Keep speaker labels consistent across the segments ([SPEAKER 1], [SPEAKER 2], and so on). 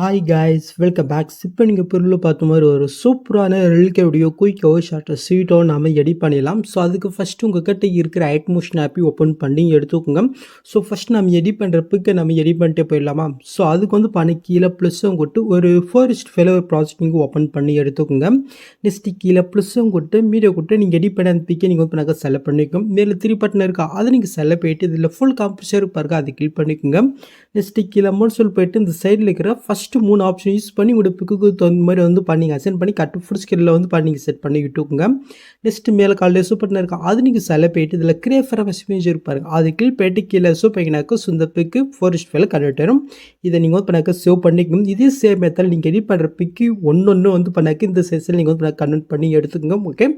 [SPEAKER 1] Hi guys welcome back. இப்போ நீங்கள் பொருள் பார்த்த மாதிரி ஒரு சூப்பரான ரில்கேவுடைய குயிக்கோ ஷார்ட்டோ ஸ்வீட்டோ நாம் எடிட் பண்ணிடலாம். ஸோ அதுக்கு ஃபஸ்ட்டு உங்கள் கிட்ட இருக்கிற ஐட்மோஷன் ஆப்பை ஓப்பன் பண்ணி எடுத்துக்கோங்க. ஸோ ஃபஸ்ட் நம்ம எடிட் பண்ணுறதுக்கு நம்ம எடிட் பண்ணிட்டே போயிடலாமா. ஸோ அதுக்கு வந்து பண்ணி கீழே ப்ளஸ்ஸும் கொட்டு ஒரு 4:5 ஒரு ப்ராஜெக்ட் நீங்கள் ஓப்பன் பண்ணி எடுத்துக்கோங்க. நெக்ஸ்ட்டு கீழே ப்ளஸ்ஸும் கொட்டு மீடியோ கொட்டு நீங்கள் எடிட் பண்ண அந்த பிக்கை நீங்கள் வந்து பண்ணாக்க செலக்ட் பண்ணிக்கோங்க. மேலே 3 பட்டன் இருக்கா அதை நீங்கள் செலக்ட் போயிட்டு இதில் ஃபுல் காம்பஸர் பாருங்க அதை கிளிக் பண்ணிக்கோங்க. நெக்ஸ்ட்டு கீழே மோட்ஸில் போயிட்டு இந்த சைடில் இருக்கிற ஃபஸ்ட்டு 3 ஆப்ஷன் யூஸ் பண்ணி உங்களோட பிக்குக்கு தகுந்த மாதிரி வந்து பண்ணிங்க அசைன் பண்ணி கட் ஃபுல் ஸ்கில்லில் வந்து பண்ணிங்க செட் பண்ணி விட்டுக்குங்க. நெக்ஸ்ட்டு மேலே காலையில் சூப்பர் இருக்கா அது நீங்கள் செலக்ட் போயிட்டு இதில் கிரியேஃபர் இமேஜ் இருப்பாருங்க அது கிளிக் போயிட்டு கீழே ஷோ பண்ணிங்கனாக்கா ஸோ இந்த பிக்கு 4:5 கன்வெர்ட் ஆயிரும். இதை நீங்கள் வந்து பண்ணாக்க சேவ் பண்ணிக்கணும். இதே சேம் மெத்தட் நீங்கள் எடிட் பண்ணுற பிக்கு ஒன்று வந்து பண்ணாக்க இந்த சைஸில் நீங்கள் வந்து கன்வெர்ட் பண்ணி எடுத்துக்கோங்க. ஓகே,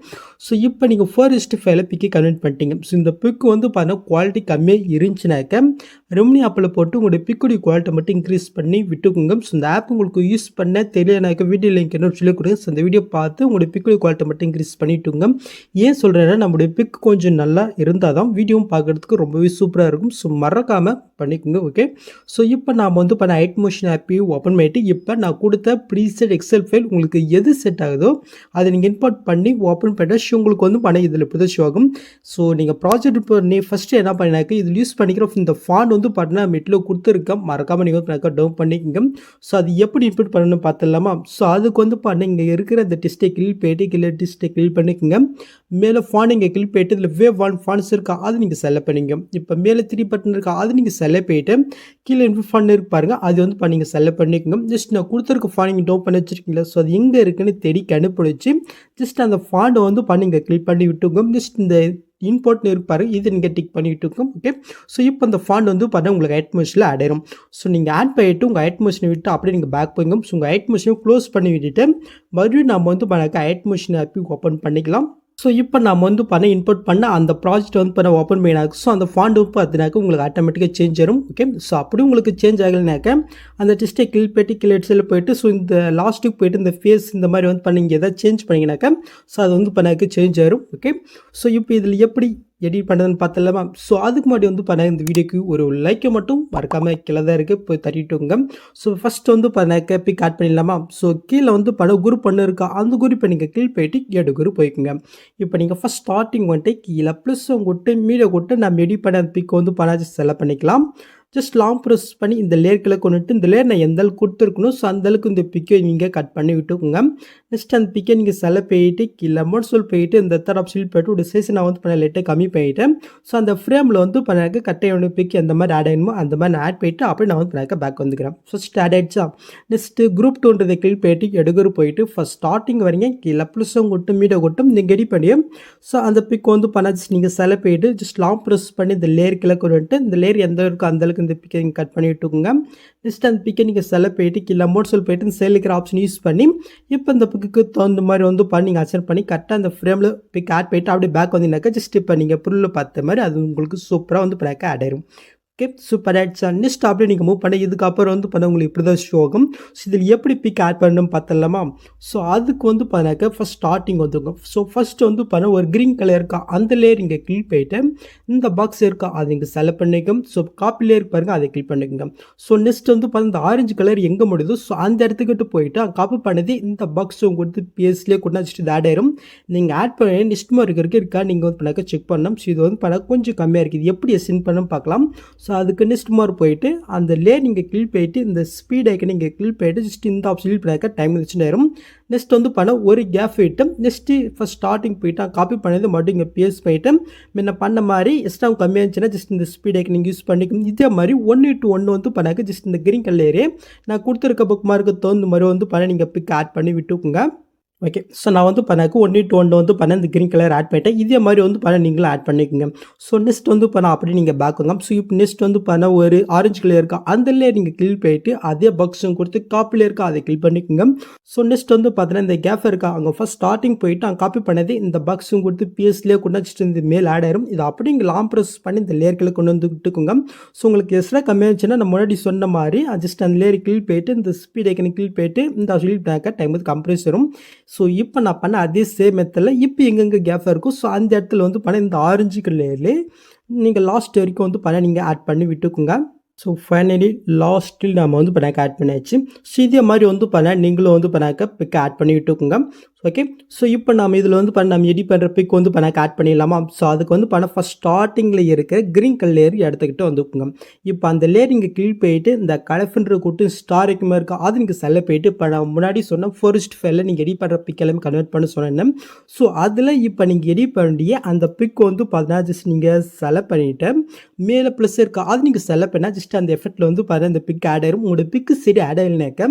[SPEAKER 1] ஸோ இப்போ நீங்கள் 4:5 பிக்கு கன்வெர்ட் பண்ணிட்டீங்க. ஸோ இந்த பிக்கு வந்து பண்ண குவாலிட்டி கம்மியாக இருந்துச்சுனாக்க ரெமினி ஆப்பில் போட்டு உங்களுடைய பிக்குடைய குவாலிட்டி மட்டும் இன்க்ரீஸ் பண்ணி விட்டுக்குங்க. ஸோ இந்த ஆப் உங்களுக்கு யூஸ் பண்ண தெரியலனாக்க வீடியோ லிங்க் என்ன சொல்லி கொடுங்க. ஸோ அந்த வீடியோ பார்த்து உங்களுடைய பிக்குடைய குவாலிட்டி மட்டும் இன்க்ரீஸ் பண்ணிவிட்டுங்க. ஏன் சொல்கிறேன்னா நம்மளுடைய பிக் கொஞ்சம் நல்லா இருந்தால் தான் வீடியோவும் பார்க்குறதுக்கு ரொம்பவே சூப்பராக இருக்கும். ஸோ மறக்காமல் பண்ணிக்கோங்க. ஓகே, ஸோ இப்போ நாம் வந்து பண்ண ஐட்மோஷன் ஆப்பையும் ஓப்பன் பண்ணிட்டு இப்போ நான் கொடுத்த ப்ரீசெட் எக்ஸல் ஃபைல் உங்களுக்கு எது செட் ஆகுதோ அதை நீங்கள் இம்போர்ட் பண்ணி ஓப்பன் பண்ணிட்டு உங்களுக்கு வந்து பண்ண இதில் புதுசு ஆகும். ஸோ நீங்கள் ப்ராஜெக்ட் பண்ணி ஃபஸ்ட்டு என்ன பண்ணினாக்க இதில் யூஸ் பண்ணிக்கிற இந்த ஃபாண்ட் வந்து பார்த்தீங்கன்னா மெட்டில் கொடுத்துருக்கேன். மறக்காமல் நீங்கள் வந்து டவுன் பண்ணிக்கோங்க. ஸோ அது எப்படி இன்புட் பண்ணணும்னு பார்த்துடலாமா. ஸோ அதுக்கு வந்து பண்ண இங்கே இருக்கிற இந்த டிஸ்டை கிளிக் போயிட்டு கீழே டிஸ்டை கிளிக் பண்ணிக்கோங்க. மேலே ஃபாண்ட் இங்கே கிளிக் போயிட்டு இதில் வேவ் ஃபாண்ட்ஸ் இருக்கா அது நீங்கள் செலக்ட் பண்ணிங்க. இப்போ மேலே 3 பட்டன் இருக்கா அது நீங்கள் செலக்ட் போயிட்டு கீழே இன்புட் ஃபாண்ட் இருக்கு பாருங்க அது வந்து நீங்கள் செலக்ட் பண்ணிக்கோங்க. ஜஸ்ட் நான் கொடுத்துருக்க ஃபாண்ட் நீங்கள் டவுன் பண்ணி வச்சிருக்கீங்களா. ஸோ அது எங்கே இருக்குன்னு தேடி கண்டுபிடிச்சி ஜஸ்ட் அந்த ஃபாண்டை வந்து நீங்கள் கிளிக் பண்ணி விட்டுங்க. ஜஸ்ட் இந்த இம்போர்ட்னு இருப்பாரு இது நீங்கள் டிக் பண்ணிட்டு இருக்கும். ஓகே, ஸோ இப்போ அந்த ஃபாண்ட் வந்து பார்த்தா உங்களுக்கு ஐட்மோஷனில் ஆட் ஆயிரும். ஸோ நீங்கள் ஆட் பண்ணிவிட்டு உங்கள் ஐட்மோஷனை விட்டு அப்படியே நீங்கள் பேக் போய்ங்க. ஸோ உங்கள் ஐட்மோஷனை க்ளோஸ் பண்ணி விட்டுட்டு மறுபடியும் நம்ம வந்து பண்ணாக்க ஐட்மோஷன் ஆப்பி ஓப்பன் பண்ணிக்கலாம். ஸோ இப்போ நம்ம வந்து இன்புட் பண்ண அந்த ப்ராஜெக்ட் வந்து ஓப்பன் பண்ணினாக்க ஸோ அந்த ஃபாண்ட் பார்த்தினாக்க உங்களுக்கு ஆட்டோமேட்டிக்காக சேஞ்ச் ஆகும். ஓகே, ஸோ அப்படி உங்களுக்கு சேஞ்ச் ஆகலைனாக்க அந்த டெஸ்ட்டை கிளிக் போய்ட்டு கீழே எட்ஸில் போய்ட்டு ஸோ இந்த லாஸ்ட்டுக்கு போய்ட்டு இந்த ஃபேஸ் இந்த மாதிரி வந்து பண்ணிங்க எதாவது சேஞ்ச் பண்ணிங்கனாக்கா ஸோ அது வந்து பண்ணாக்க சேஞ்ச் ஆயிரும். ஓகே, ஸோ இப்போ இதில் எப்படி எடிட் பண்ணுறதுன்னு பார்த்துலாமா. ஸோ அதுக்கு முன்னாடி வந்து இந்த வீடியோக்கு ஒரு லைக்கை மட்டும் மறக்காமல் கீழே தான் இருக்குது போய் தட்டிட்டுங்க. ஸோ ஃபஸ்ட்டு வந்து பிக் ஆட் பண்ணிடலாமா. ஸோ கீழே வந்து குரூப் பண்ணு இருக்கா அந்த குரூப்பை நீங்கள் கீழ் போயிட்டு எடு குரூப் போய்க்குங்க. இப்போ நீங்கள் ஃபஸ்ட் ஸ்டார்டிங் வந்துட்டு கீழே ப்ளஸ் கொட்டு மீடியோ கொட்டு நம்ம எடிட் பண்ண அந்த பிக் வந்து செலக்ட் பண்ணிக்கலாம். ஜஸ்ட் லாங் ப்ரெஸ் பண்ணி இந்த லேயர்களை கொண்டுட்டு இந்த லேயர் நான் எந்த அளவுக்கு கொடுத்துருக்கணும் ஸோ அந்தளவுக்கு இந்த பிக்கை நீங்கள் கட் பண்ணி விட்டுக்கோங்க. நெக்ஸ்ட் அந்த பிக்கை நீங்கள் செலக்ட் போயிட்டு கீழே மோட்ஸில் போயிட்டு இந்த தேர்ட் ஆப்ஷன் போய்ட்டு ஒரு சைஸ் நான் வந்து லைட்டாக கம்மி பண்ணிவிட்டேன். ஸோ அந்த ஃப்ரேமில் வந்து கட்டையோட பிக் எந்த மாதிரி ஆட் ஆகணுமோ அந்த மாதிரி நான் ஆட் பண்ணிவிட்டு அப்படியே நான் வந்து பேக் வந்துக்கிறேன். ஃபஸ்ட் ஆட் ஆகிடுச்சா. நெக்ஸ்ட்டு குரூப் 2ன்றதை கிளிக் போயிட்டு எடுக்கிற போயிட்டு ஃபஸ்ட் ஸ்டார்டிங் வரீங்க கீழே ப்ளஸும் கொட்டும் மீடியோ கொட்டும் நீங்கள் எடிட் பண்ணி ஸோ அந்த பிக் வந்து நீங்கள் செலக்ட் போயிட்டு ஜஸ்ட் லாங் ப்ரெஸ் பண்ணி இந்த லேயர்களை கொண்டுட்டு இந்த லேயர் எந்த இருக்கோ அந்தளவுக்கு இந்த பிக்கை நீங்கள் கட் பண்ணி விட்டுக்கோங்க. நெக்ஸ்ட் அந்த பிக்கை நீங்கள் செலக்ட் போயிட்டு கீழே மோட்ஸில் போயிட்டு இந்த சைடில் இருக்கிற ஆப்ஷன் யூஸ் பண்ணி இப்போ இந்த பிக்கு தகுந்த மாதிரி வந்து நீங்கள் அசைன் பண்ணி கரெக்டாக அந்த ஃப்ரேமில் பிக் ஆட் போயிட்டு அப்படியே பேக் வந்தீங்கன்னாக்கா ஜஸ்ட் இப்போ நீங்கள் பொருள் பார்த்த மாதிரி அது உங்களுக்கு சூப்பராக வந்து ஆட் ஆயிரும். ஓகே, சூப்பர் ஆயிடுச்சா. நெக்ஸ்ட் அப்படியே நீங்கள் மூவ் பண்ணி இதுக்கப்புறம் வந்து உங்களுக்கு இப்படி தான் ஷோ ஆகும். ஸோ இதில் எப்படி பிக் ஆட் பண்ணணும் பார்த்தலாமா. ஸோ அதுக்கு வந்து ஃபஸ்ட் ஸ்டார்டிங் வந்துருங்க. ஸோ ஃபஸ்ட்டு வந்து ஒரு க்ரீன் கலர் இருக்கா அந்த லேயர் இங்கே கிளிக் போயிட்டு இந்த பாக்ஸ் இருக்கா அதை இங்கே செலக்ட் பண்ணிக்கோங்க. ஸோ காப்பி லேயர் பாருங்கள் அதை கிளிக் பண்ணிக்கோங்க. ஸோ நெக்ஸ்ட் வந்து இந்த ஆரஞ்சு கலர் எங்கே முடியுதோ ஸோ அந்த இடத்துக்கிட்டு போயிட்டு காப்பி பண்ணது இந்த பாக்ஸ் கொடுத்து பேஸ்லேயே கொண்டு ஜஸ்ட் இது ஆட் ஆயிரும். நீங்கள் ஆட் பண்ணி நெக்ஸ்ட் மாதிரி இருக்கா நீங்கள் வந்து செக் பண்ணணும். ஸோ இது வந்து கொஞ்சம் கம்மியாக இருக்குது எப்படி சென்ட் பண்ணணும் பார்க்கலாம். ஸோ அதுக்கு நெக்ஸ்ட் மாதிரி போயிட்டு அந்த லேயர் நீங்கள் கிளிக் போயிட்டு இந்த ஸ்பீட் ஐக்கன் நீங்கள் கிளிக் போயிட்டு ஜஸ்ட் இந்த ஆப்ஷன் பண்ணாக்க டைம் வச்சுட்டாயிரும். நெக்ஸ்ட் வந்து ஒரு கேப் போயிட்டு நெக்ஸ்ட்டு ஃபஸ்ட் ஸ்டார்டிங் போயிட்டு காப்பி பண்ணது மட்டும் இங்கே பேஸ்ட் பண்ணிவிட்டு முன்ன பண்ண மாதிரி எக்ஸ்ட்ரா கம்மியாக இருந்துச்சுன்னா ஜஸ்ட் இந்த ஸ்பீட் ஐக்கன் நீங்கள் யூஸ் பண்ணிக்கணும். இதே மாதிரி 1:1 வந்து பண்ணாக்க ஜஸ்ட் இந்த கிரீன் கலரே நான் கொடுத்துருக்க புக் மார்க்கு தகுந்த மாதிரி வந்து நீங்கள் பிக் ஆட் பண்ணி விட்டுக்குங்க. ஓகே. ஸோ நான் வந்து பண்ணாக்க 1 to 1 வந்து பண்ண இந்த கிரீன் கலர் ஆட் பண்ணிட்டேன். இதே மாரி வந்து பண்ண நீங்களும் ஆட் பண்ணிக்கோங்க. ஸோ நெக்ஸ்ட் வந்து பண்ண அப்படியே நீங்க பேக் வாங்க. ஸோ இப்போ நெக்ஸ்ட் வந்து பண்ண ஒரு ஆரஞ்சு கலர் இருக்கா அந்த லேயர் நீங்க கிளிக் பண்ணிட்டு அதே பாக்ஸும் கொடுத்து காப்பில இருக்கா அதை கிளிக் பண்ணிக்கோங்க. ஸோ நெக்ஸ்ட் வந்து பார்த்தீங்கன்னா இந்த கேப் இருக்கா அங்கே ஃபர்ஸ்ட் ஸ்டார்டிங் போயிட்டு அங்கே காப்பி பண்ணது இந்த பாக்ஸும் கொடுத்து பிஎஸ்லேயே கொண்டு வச்சுட்டு இந்த மேல் ஆட் ஆயிரும். இதை அப்படியே இங்கே லாங் ப்ரெஸ் பண்ணி இந்த லேயர்களை கொண்டு வந்து விட்டுக்கோங்க. ஸோ உங்களுக்கு எக்ஸ்ட்ரா கம்மியாக இருந்துச்சுன்னா நான் முன்னாடி சொன்ன மாதிரி ஜஸ்ட் அந்த லேயர் கிளிக் போயிட்டு இந்த ஸ்பீட் ஐக்கனை கிளிக் போயிட்டு இந்த கிளிக் பண்ணாக்க டைம் வந்து கம்ப்ரஸ் வரும். ஸோ இப்போ நான் பண்ண அதே சேம் மெத்தடில் இப்போ எங்கெங்கே கேப் இருக்கும் ஸோ அந்த இடத்துல வந்து பண்ண இந்த ஆரஞ்சு கலர்லேயே நீங்கள் லாஸ்ட் வரைக்கும் வந்து பண்ண நீங்கள் ஆட் பண்ணி விட்டுக்குங்க. ஸோ ஃபைனலி லாஸ்ட்டில் நம்ம வந்து பண்ணாக்க ஆட் பண்ணியாச்சு. ஸோ இதே மாதிரி வந்து பண்ண நீங்களும் வந்து பண்ணாக்க பிக் ஆட் பண்ணி விட்டுக்குங்க. ஓகே. ஸோ இப்போ நம்ம இதில் வந்து நம்ம எடிட் பண்ணுற பிக் வந்து பண்ணாக்க ஆட் பண்ணிடலாமா. ஸோ அதுக்கு வந்து பண்ண ஃபஸ்ட் ஸ்டார்டிங்கில் இருக்கிற க்ரீன் கலர் லேயர் எடுத்துக்கிட்டு வந்துக்குங்க. இப்போ அந்த லேயர் இங்கே கிளிக் போயிட்டு இந்த கலஃபுன்ற கூட்டு ஸ்டாரிக்குமே இருக்கா அது நீங்கள் செல்ல போயிட்டு இப்போ நான் முன்னாடி சொன்ன ஃபர்ஸ்ட் ஃபைலில் நீங்கள் எடிட் பண்ணுற பிக் எல்லாமே கன்வெர்ட் பண்ண சொன்னேன். ஸோ அதில் இப்போ நீங்கள் எடிட் பண்ணிய அந்த பிக் வந்து பார்த்தீங்கன்னா ஜஸ்ட் நீங்கள் செலக்ட் பண்ணிவிட்டு மேலே ப்ளஸ் இருக்கா அது நீங்கள் செலக்ட் பண்ணால் ஜஸ்ட் அந்த எஃபெக்ட்டில் வந்து பார்த்தீங்கன்னா இந்த பிக் ஆட் ஆயிரும். உங்களோட பிக்கு சரி ஆட் ஆயில்னாக்க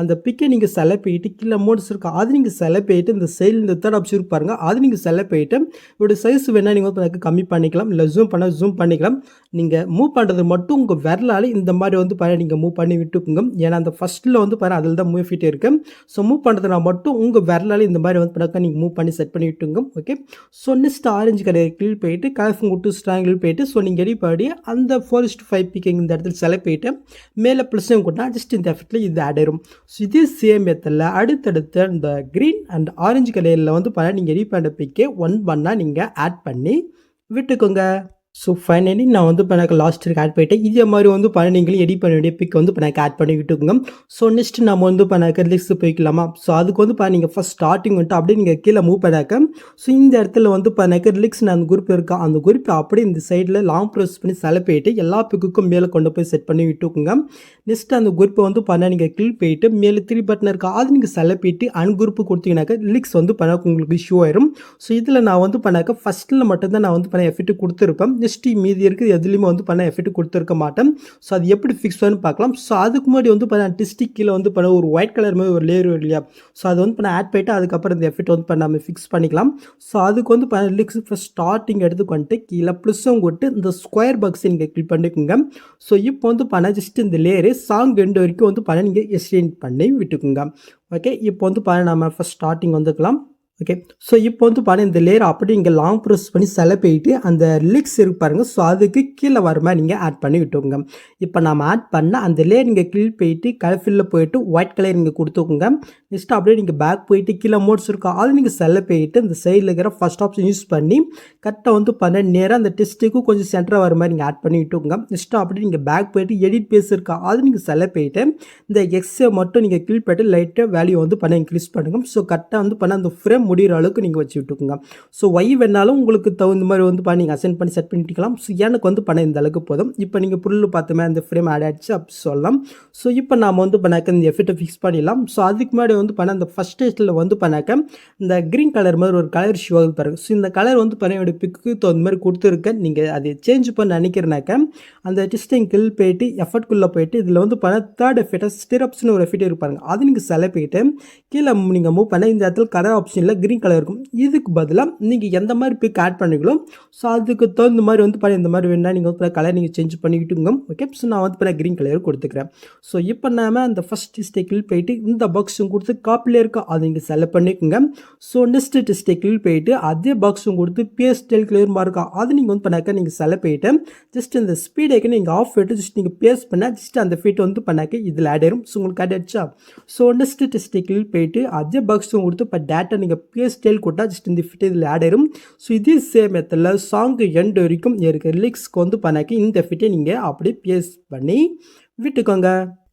[SPEAKER 1] அந்த பிக்கை நீங்கள் செலக்ட் பண்ணிட்டு கீழே மோட்ஸ் இருக்கா அது நீங்கள் செலக்ட் பண்ணிட்டு இந்த சைடில் இந்த தேர்ட் ஆப்ஷன் பாருங்க அது நீங்கள் செலக்ட் பண்ணிட்டு இதோட சைஸ் வேணால் நீங்கள் வந்து கம்மி பண்ணிக்கலாம் இல்லை ஜூம் பண்ணிக்கலாம். நீங்கள் மூவ் பண்ணுறது மட்டும் உங்கள் விரலால் இந்த மாதிரி வந்து நீங்கள் மூவ் பண்ணி விட்டுக்குங்க. ஏன்னா அந்த ஃபஸ்ட்டில் வந்து அதில் தான் மூவ் ஃபிட் இருக்குது. ஸோ மூவ் பண்ணுறதுனா மட்டும் உங்கள் விரலால் இந்த மாதிரி வந்து நீங்கள் மூவ் பண்ணி செட் பண்ணி விட்டுங்க. Okay. So next orange colour click போயிட்டு கலர் விட்டு ஸ்ட்ராங்கில் போயிட்டு ஸோ நீங்கள் எடி பண்ணி அந்த 4:5 பிக்கிங் இந்த இடத்துல செலக்ட் பண்ணிட்டு மேலே ப்ளஸ்ஸும் கொடுத்தா ஜஸ்ட் இந்த எஃபெக்டில் இது ஆட் ஆயிரும். ஸோ இதே சேம் மெத்தடில் அடுத்தடுத்த இந்த க்ரீன் அண்ட் ஆரஞ்சு கலரில் வந்து நீங்கள் எடிட் பண்ணுற பிக்கே ஒன் பண்ணால் நீங்கள் ஆட் பண்ணி விட்டுக்கோங்க. ஸோ ஃபைனலி நான் வந்து இப்போ எனக்கு லாஸ்ட் இருக்கு ஆட் பண்ணிட்டேன். இதே மாதிரி வந்து நீங்களும் எடிட் பண்ண வேண்டிய பிக் வந்து எனக்கு ஆட் பண்ணி விட்டுக்கோங்க. ஸோ நெக்ஸ்ட் நம்ம வந்து எனக்கு லிஸ்ட் போய்க்கலாமா. ஸோ அதுக்கு வந்து நீங்கள் ஃபஸ்ட் ஸ்டார்டிங் வந்துட்டு அப்படியே நீங்கள் கீழே மூவ் பண்ணாக்க ஸோ இந்த இடத்துல வந்து எனக்கு ரிலிக்ஸ் அந்த குரூப் இருக்கா அந்த குரூப் அப்படியே இந்த சைடில் லாங் ப்ரெஸ் பண்ணி செலக்ட் பண்ணிட்டு எல்லா பிக்குக்கும் மேலே கொண்டு போய் செட் பண்ணி விட்டுக்கோங்க. நெக்ஸ்ட் அந்த குரூப்பை வந்து நீங்கள் கிளிக் போயிட்டு மேலே 3 பட்டன் இருக்கா அது நீங்கள் செலக்ட் பண்ணிட்டு அன்குரூப்பு கொடுத்தீங்கன்னாக்க லிக்ஸ் வந்து உங்களுக்கு ஷோ ஆயிரும். ஸோ இதில் நான் வந்து ஃபஸ்ட்டில் மட்டும்தான் நான் வந்து எஃபெக்ட் கொடுத்துருப்பேன். நெக்ஸ்ட் மீதி இருக்குது எதுலேயுமே வந்து எஃபெக்ட் கொடுத்துருக்க மாட்டேன். ஸோ அது எப்படி ஃபிக்ஸ் பண்ணி பார்க்கலாம். ஸோ அதுக்கு முன்னாடி வந்து டிஸ்டிக் கீழே வந்து ஒரு ஒயிட் கலர் மாதிரி ஒரு லேயர் இல்லையா. ஸோ அது வந்து ஆட் பண்ணிட்டு அதுக்கப்புறம் இந்த எஃபெக்ட் வந்து நம்ம ஃபிக்ஸ் பண்ணிக்கலாம். ஸோ அதுக்கு வந்து லிக்ஸ் ஃபஸ்ட் ஸ்டார்டிங் எடுத்துக்கொண்டு கீழே ப்ளஸ்ஸும் கொட்டு இந்த ஸ்கொயர் பாக்ஸ் நீங்கள் கிளிக் பண்ணிக்கோங்க. ஸோ இப்போ வந்து ஜஸ்ட் இந்த லேயரு சாங் எண்டு வரைக்கும் வந்து நீங்கள் எக்ஸ்டெண்ட் பண்ணி விட்டுக்குங்க. ஓகே. இப்போ வந்து நம்ம ஃபஸ்ட் ஸ்டார்டிங் வந்துக்கலாம். ஓகே. ஸோ இப்போ வந்து இந்த லேயர் அப்படி இங்கே லாங் ப்ரெஸ் பண்ணி செலக்ட் பண்ணிட்டு அந்த லிக்ஸ் இருக்கு பாருங்கள். ஸோ அதுக்கு கீழே வர மாதிரி நீங்கள் ஆட் பண்ணி விட்டுக்கோங்க. இப்போ நம்ம ஆட் பண்ண அந்த லேயர் நீங்கள் கிளிக் போயிட்டு கலர்ஃபில்லில் போயிட்டு ஒயிட் கலர் நீங்கள் கொடுத்துக்கோங்க. நெக்ஸ்ட் அப்படியே நீங்கள் பேக் போயிட்டு கீழே மோட்ஸ் இருக்கும் அது நீங்கள் செலக்ட் பண்ணிட்டு இந்த சைடில் இருக்கிற ஃபஸ்ட் ஆப்ஷன் யூஸ் பண்ணி கரெக்டாக வந்து நேராக அந்த டெஸ்ட்டுக்கும் கொஞ்சம் சென்டராக வர மாதிரி நீங்கள் ஆட் பண்ணி விட்டுக்கோங்க. நெக்ஸ்ட் அப்படியே நீங்கள் பேக் போயிட்டு எடிட் பேஸ் இருக்கா அது நீங்கள் செலக்ட் பண்ணிட்டு இந்த எக்ஸை மட்டும் நீங்கள் கிளிக் பண்ணிட்டு லைட்டாக வேல்யூ வந்து இன்க்ரீஸ் பண்ணுங்கள். ஸோ கரெக்டாக வந்து அந்த ஃப்ரேம் முடிகிற அளவுக்கு நீங்கள் வச்சு விட்டுக்குங்க. ஸோ ஒய் வேணாலும் உங்களுக்கு தகுந்த மாதிரி வந்து நீங்கள் அசைன் பண்ணி செட் பண்ணிக்கலாம். ஸோ எனக்கு வந்து இந்த அளவுக்கு போதும். இப்போ நீங்கள் புல்லு பார்த்துமே அந்த ஃப்ரேம் ஆட் ஆகிடுச்சு அப்படி சொல்லலாம். ஸோ இப்போ நாம் வந்து இந்த எஃபெக்ட்டை ஃபிக்ஸ் பண்ணிடலாம். ஸோ அதுக்கு முன்னாடி வந்து அந்த ஃபஸ்ட் ஸ்டேஜில் வந்து இந்த க்ரீன் கலர் மாதிரி ஒரு கலர் ஷோ ஆகுது பாருங்க. ஸோ இந்த கலர் வந்து என்னோட பிக்கு தகுந்த மாதிரி கொடுத்துருக்கேன். நீங்கள் அதை சேஞ்ச் பண்ண நினைக்கிறனாக்க அந்த டிஸ்டிங் கில் போயிட்டு எஃபர்ட்குள்ளே போயிட்டு இதில் வந்து தேர்ட் எஃபெக்டாக ஸ்டிரப்ஸ்னு ஒரு எஃபெக்ட் இருப்பாங்க அது நீங்கள் செலக்ட் பண்ணிட்டு கீழே நீங்கள் மூவ் பண்ண இந்த இடத்துல கலர் ஆப்ஷனில் க்ரீன் கலர் இருக்கும். இதுக்கு பதிலாக நீங்கள் எந்த மாதிரி பிக் ஆட் பண்ணிக்கலாம். ஸோ அதுக்கு தகுந்த மாதிரி வந்து இந்த மாதிரி வேணால் நீங்கள் வந்து கலர் நீங்கள் சேஞ்ச் பண்ணிக்கிட்டுங்க. ஓகே. ஸோ நான் வந்து க்ரீன் கலர் கொடுத்துக்கிறேன். ஸோ இப்போ நாம அந்த ஃபஸ்ட் டெஸ்டில் போயிட்டு இந்த பாக்ஸும் கொடுத்து காப்பில் இருக்கா அதை நீங்கள் செலக்ட் பண்ணிக்கோங்க. ஸோ நெக்ஸ்ட் டெஸ்டில் போயிட்டு அதே பாக்ஸும் கொடுத்து பேஸ்டல் கிளியர் மார்க்கா அது நீங்கள் வந்து நீங்கள் செலக்ட் பண்ணிட்டு ஜஸ்ட் இந்த ஸ்பீட் ஐக்கனை நீங்கள் ஆஃப் பண்ணிட்டு ஜஸ்ட் நீங்கள் பேஸ்ட் பண்ணால் ஜஸ்ட் அந்த ஃபீட் வந்து இதில் ஆட் ஆயிரும். ஸோ உங்களுக்கு ஆட் ஆயிடுச்சா. ஸோ நெக்ஸ்ட் டெஸ்டில் போயிட்டு அதே பாக்ஸும் கொடுத்து இப்போ டேட்டா நீங்கள் ஸ்டைல் கொடுத்தா ஜஸ்ட் இந்த ஃபிட் இதில் ஆட் ஆயிரும். ஸோ இதே சேம் மெத்தடில் சாங் எண்டு வரைக்கும் இருக்கிற லிரிக்ஸ்க்கு வந்து இந்த ஃபிட்டை நீங்கள் அப்படியே பேஸ்ட் பண்ணி விட்டுக்கோங்க.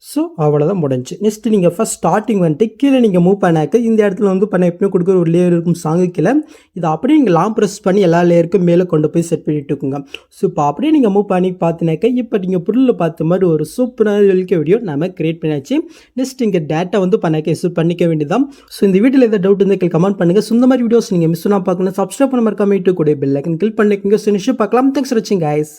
[SPEAKER 1] ஸோ அவ்வளோதான் முடிஞ்சு. நெக்ஸ்ட் நீங்கள் ஃபஸ்ட் ஸ்டார்டிங் வந்துட்டு கீழே நீங்கள் மூவ் பண்ணாக்க இந்த இடத்துல வந்து எப்படியும் கொடுக்குற ஒரு லேயர் இருக்கும் சாங்கு கீழே இதை அப்படியே நீங்கள் லாங் ப்ரெஸ் பண்ணி எல்லா லேயருக்கும் மேலே கொண்டு போய் செட் பண்ணிட்டுக்குங்க. ஸோ இப்போ அப்படியே நீங்கள் மூவ் பண்ணி பார்த்தினாக்க இப்போ நீங்கள் பொருளில் பார்த்த மாதிரி ஒரு சூப்பரான எழுக்க வீடியோ நம்ம கிரியேட் பண்ணியாச்சு. நெக்ஸ்ட் இங்கே டேட்டா வந்து எக்ஸிட் பண்ணிக்க வேண்டியதான். ஸோ இந்த வீடியோவில் எதாவது டவுட் இருந்தால் கமெண்ட் பண்ணுங்கள். ஸோ இந்த மாதிரி வீடியோஸ் நீங்கள் மிஸ் பண்ணால் பார்க்கணும் சப்ஸ்கிரைப் பண்ண மறக்காம கூட பெல் ஐக்கன் கிளிக் பண்ணிக்கோங்க. ஸோ நிச்சயம் பார்க்கலாம். தேங்க்ஸ் ஃபார் வாட்சிங் கைஸ்.